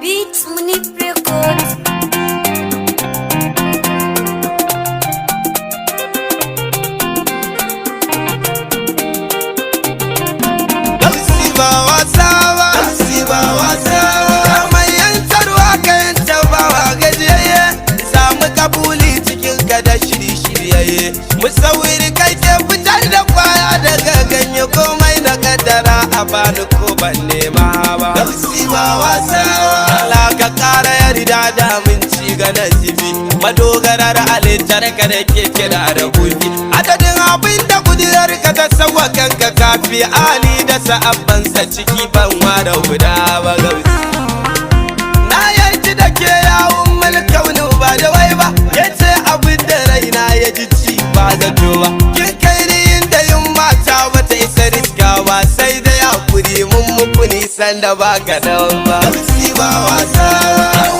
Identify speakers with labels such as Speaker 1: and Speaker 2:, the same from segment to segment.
Speaker 1: Beats Munif Records.
Speaker 2: Musawiri kai ke fitar da kwaya daga ganye komai na kaddara a bani ko ban nema ba. Gausi ba wasa Allah ka kara yarda da minci ga nasibi madogarar halittar ka da ke kira da gufi adadin abin da kudirar ka ta sawa kanka kafi ali da sa'abbansa ciki ban ware guda ba. Gausi na yarda da ke yawon mulkaunu ba da wai ba yace abin da raina ya ji ba zato ba kin kai ni inda yin mata bata isa riska ba sai da yakuri mun muku nisan da ba ka dan ba. Gausi ba wasa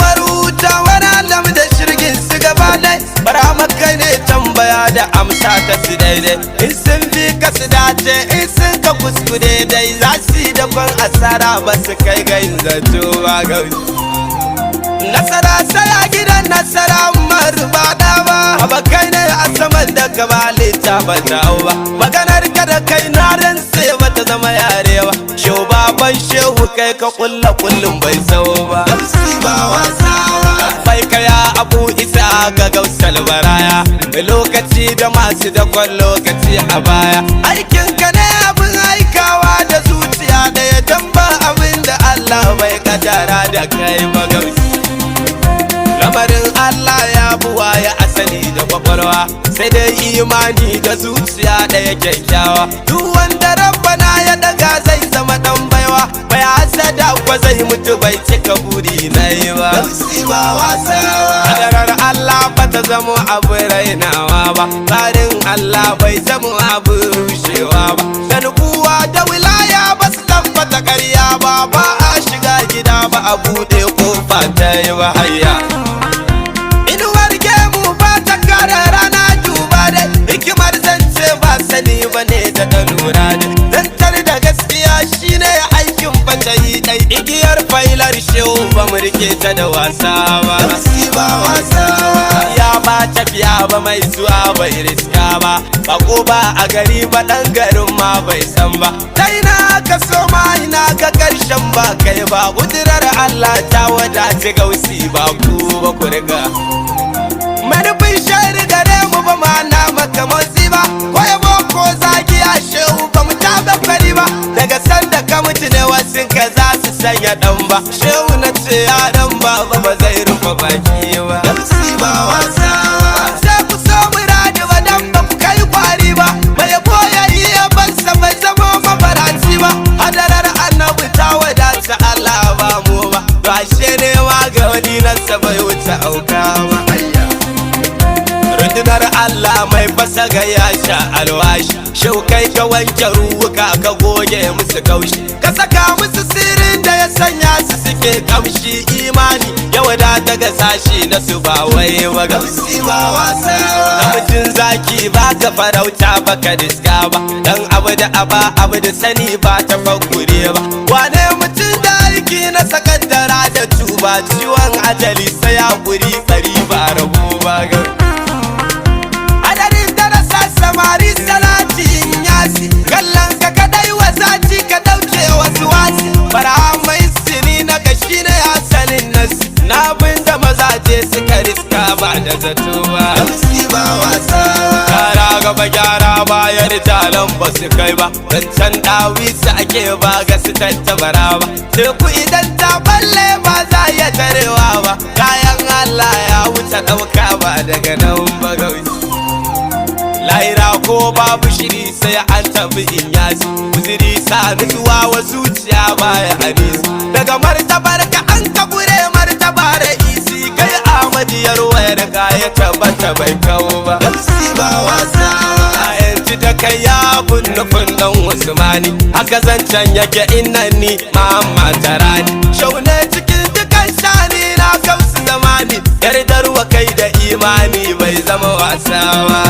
Speaker 2: war wuta wani alam da shirgin su gaba dai bara maka ne tambaya da amsa ta su daidai in sun bi ka su dace in sun ka kuskure dai za su yi daban asara ba su kai ga yin zato ba. Gausi nasara sai a gidan nasara maruba da ba abakai ne a saman da kamalita ba ta ba maganar ka da kai na ran sai bata zama yarewa shehu baban shehu kai ka kulla kullum bai sau ba. Gausi ba wasa bai kaya abu isa ga gausal baraya lokaci da masu dakon lokaci a baya aikin ka ne abin aikawa da zuciya daya dan ba abin da Allah bai kadara da kai ba. Gausi lamarin Allah ya buwa ya asali da kwakwalwa sai dai imani da zuciya ɗaya kyakkyawa duk wanda rabbana ya daga zai zama dan baiwa bai hasada kwa zai mutu bai cika buri na yi ba. Gausi ba wasa kadarar Allah ba ta zama abu rainawa ba tsarin Allah bai zama abu rushewa ba da nubuwa da wilaya ba su tabbata ƙarya ba ba a shiga gida ba a buɗe kofa ta yi ba hayya hikimar zance ba sani ba ne da ɗan lura ne zantar da gaskiya shine aikin fatayi ɗai igiyar failar shehu ba mu rike ta da wasa ba. Gausi ba wasa ya ba tafiya ba mai zuwa bai riska ba bako ba a gari ba ɗan garin ma bai san ba ta ina ka so ma ina ka karshen ba kai ba kudurar Allah ta wadace Gausi ba ku ba ku riga manufin shari gare mu ba ma na maka motsi ba kwaye boko zagi a shehu ba mu taɓa fari ba daga sanda ka mutu ne wasu ka za su sanya ɗan ba shehu na ce ya ɗan ba ba zai rufe baki ba. Gausi ba wasa sai ku so muradi ba dan ba ku kai kwari ba mai yabo ya yi yabansa bai zama mabaraci ba hadarar annabi ta wadata Allah ba mu ba ba she ne ma ga wani nasa bai wuce auka ba. Rundunar Allah mai fasa ga ya sha alwashi shau kai ka wanke ruwuka ka goge musu kaushi ka saka musu sirrin da ya sanya su suke kamshi imani ya wadata ga sashi na su ba wai ba. Gausi ba wasa namijin zaki ba ka farauta ba ka diska ba dan abu da aba abu da sani ba ta fakure ba wane mutum da aiki na sakaddara da tuba ciwon ajali sai ya guri bari ba rabu ba. Samari salati yasi kallon ka kadai wazaci ka dauke wasu wasi fara mai sini na gashi ne asalin nasi na bin da mazaje suka riska ba da zato ba. Gausi ba wasa gyara gaba gyara bayar jalan ba su kai ba zancen dawi su ake ba ga su tattabara ba teku idan ta balle ba za ya tarewa ba kayan Allah ya wuce ɗauka ba daga nan ba. Gausi lahira ko babu shiri sai an tabi in yasi uziri sa nutsuwa wa zuciya baya hadisi daga martabar ka an kabure martabar isi kai ahmadiyar wayar ka ya tabbata bai kawo ba. Gausi ba wasa yanci da kai ya nufin dan Usmani haka zancen yake innani Muhammad tarani shaune cikin dukan shani na Gausi zamani yardarwa kai da imani bai zama wasa ba.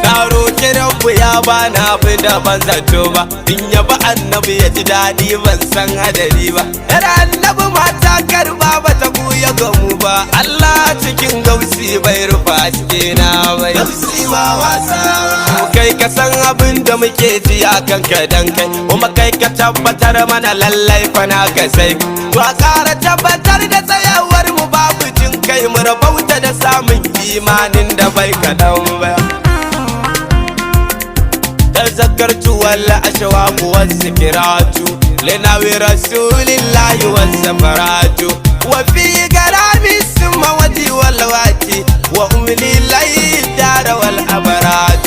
Speaker 2: Na roƙi Rabbu ya bani abin da ban zato ba, in yaba annabi ya ji daɗi ban san hadari ba. Yar annabi mata karba ba ta buya gamu ba, Allah cikin gausi bai rufa haske na bai. Gausi ba wasa, kai ka san abin da muke ji a kanka dan kai, kuma kai ka tabbatar mana lallai fa na ka sai. To a ƙara tabbatar da tsayawar mu babu jin kai, mu rabauta da samun imanin da bai kaɗan ba. تذكرت والأشواق والذكرات لنوي رسول الله والسفرات وفي كلام السماوات والواتي وأملي لي الدار والأبرات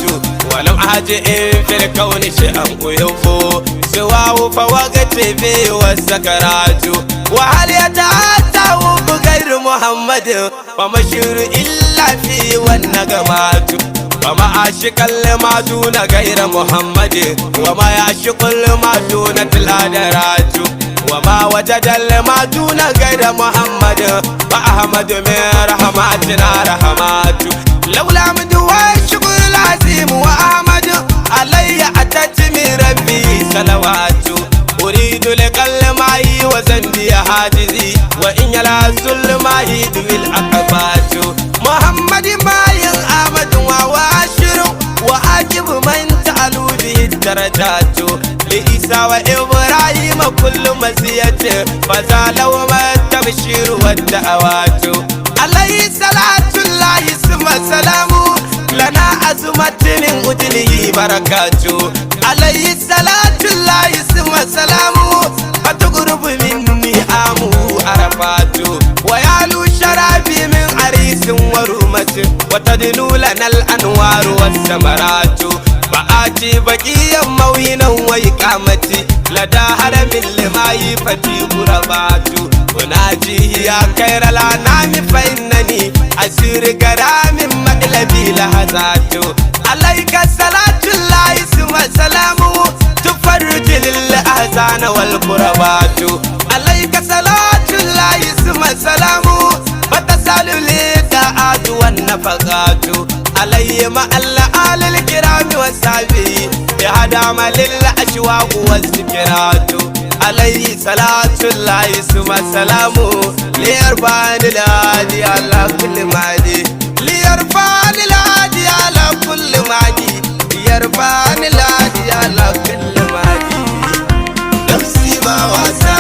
Speaker 2: ولم أهجئ في الكون شيئا أحبه سواه فوقتي فيه والسكرات وهل يتعاتاه بغير محمد فمشهور إلا فيه والنغمات وما عاشق لما دون غير محمد وما يعشق لما دون الادرات وما وجد لما دون غير محمد فأحمد من رحماتنا رحمات لولا مدوى الشكر العظيم وأحمد علي أتت من ربي صلوات أريد لقل معي وزندي حاجزي وإن يلازل معي ذوي العقبات محمد ما ينعمد وواشر وعاجب من تعلو به الدرجات لإيسى وإبراهيم كل مزية فزالوا ما التبشير والدعوات عليه صلاة الله ثم سلامه لنا أزمة من أجله بركاته عليه صلاة الله ثم سلامه فتقرب مني آمه عرفاته ويعلو شرابي من عريس ورمة وتدنو لنا الأنوار والثمرات فآتي بقيا موينا وإقامتي لدى هرم لما يفتي قربات وناجيه يا خير الأنام فإنني أسير كرام مقلبي لحظات عليك صلاة الله ثم سلامه تفرج للأحزان والقربات عليك صلاة الله ثم سلامه فتسال للطاعات والنفقات علي مع الآل الكرام والصحبه بهدام للأشواق والذكرات عليه صلاة الله ثم سلامه ليرفع الهادي على كل مادي ليرفع الهادي على كل مادي ليرفع الهادي على كل مادي نفسي ما واسع